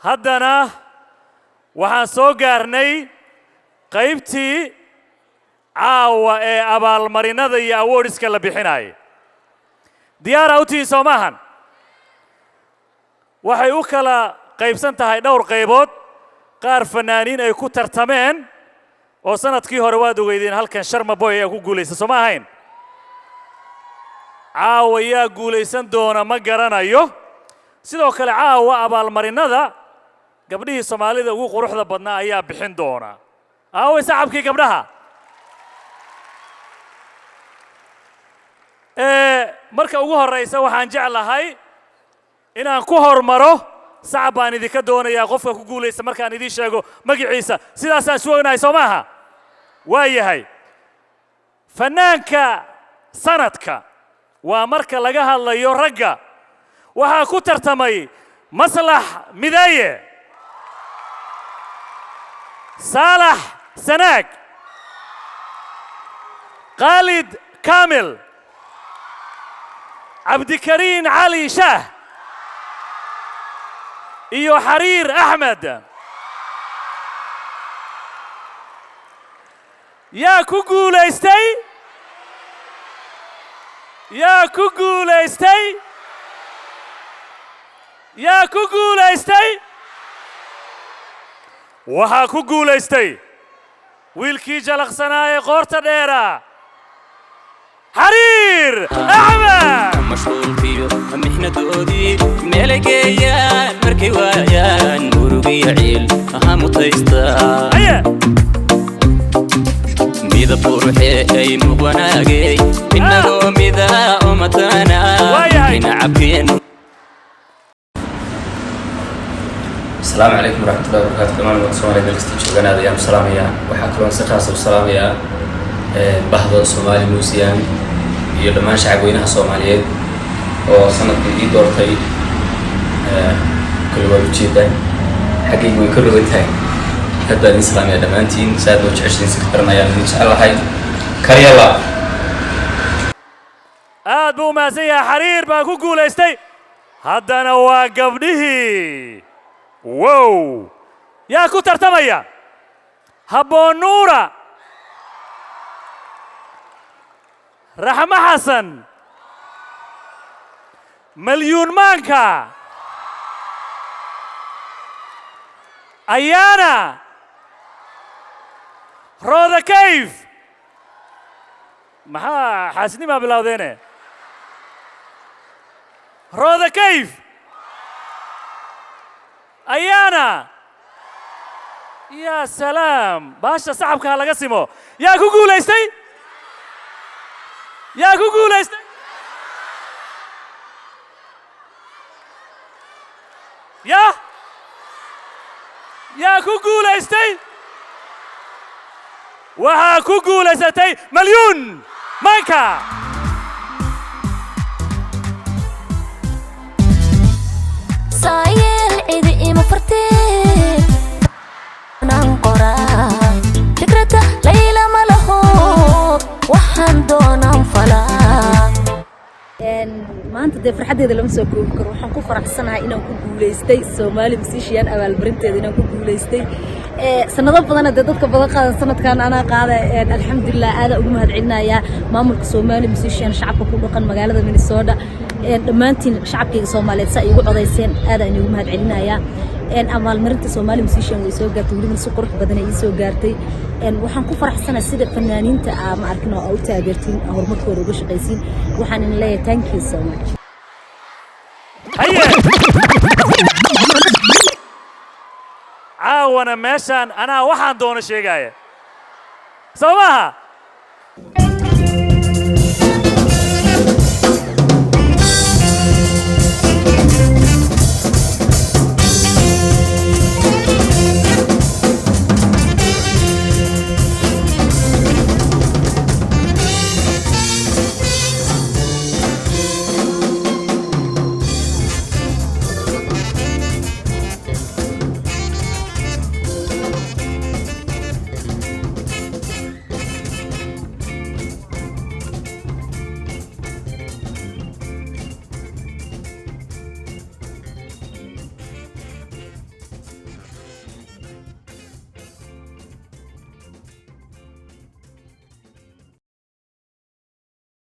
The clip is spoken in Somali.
haddana waxaan soo gaarnay qaybtii caawa ee abaalmarinada iyo awardska la bixinayay diyaar u tihiin soo maahan waxay u kala qaybsan tahay dhowr qaybood qaar fanaaniin ay ku tartameen oo sanadkii hore waad ogeydeen halkan Sharma Boy ayaa ku guuleystay soo ma ahayn caawa yaa guuleysan doona ma garanayo sidoo kale caawa abaalmarinada gabdhihii Soomaalida ugu quruxda badnaa ayaa bixin doona aaway saxabkii gabdhaha marka ugu horeysa waxaan jeclahay inaan ku hormaro sacab baan idinka doonayaa qofka ku guuleysta markaan idin sheego magaciisa sidaasaan suugnahay soo maaha waa yahay fanaanka sanadka waa marka laga hadlayo ragga waxaa ku tartamay Maslax Midaye Saalax Sanaag Khalid Kamil Abdikariin Ali Shah iyo Xariir Axmed yaa ku guuleystay waxaa ku guuleystay wiilkii jalaqsanaa ee qoorta dheera Xariir Axmed مشغول فيه محنة دودي ملقيان مركي ويان ورقي عيل أهم طيستا ميدا بروحي أي مغناقي إنه ميدا أمتنا من عبكين السلام عليكم ورحمة الله وبركاته كمان وقصونا لك الاستيجو قناة أيام السلامية وحاكلون سخاصة والسلامية بحضر الصومالي موسيان iyo dhammaan shacabweynaha Soomaaliyeed oo sanadkii doortay kala wada jeedaan xaqiiqi way ka rogataa hadda islaamiga dhamaantiin saad oo jeceshiin si karanayaan insha Allah kariyala aad buu maasaya Xariir baa ku guuleystay haddana waa gabdhihii wow yaa ku tartamaya Habboon Nuura رحمة حسن مليون مانكا أيانا روضة كيف ما حاسني ما بلاودينه روضة كيف أيانا يا سلام باشا صاحبك هلا قسمه يا كوكو ليستي يا كوكولاستي يا كوكولاستي وها كوكولاستي مليون مانكا صاير عيدي ما فرتي ننقرا فكرته ليلة ملهو وحن دونا فلا maanta de farxadeeda lama soo koobi karo waxaan ku faraxsanahay inaan ku guuleystay Soomaali musician abaalmarinteeda inaan ku guuleystay sanado badan dadka badan qaadan sanadkan ana qaaday alxamdulillah aad ugu mahadcelinayaa maamulka Soomaali musician shacabka ku dhaqan magaalada Minnesota dhamaantiin shacabkayga Soomaaliyeed sa igu codeyseen aad aan ugu mahadcelinayaa abaalmarinta Soomaali musician way soo gaartay waliba si qurux badan ay soo gaartay waxaan ku faraxsanahay sida fanaaniinta ma arkin oo u taageertiin horumarkooda uga shaqaysiin waxaan in leeyahay thank you so much عاونا ماشان أنا وحان دون شيء جاي سماها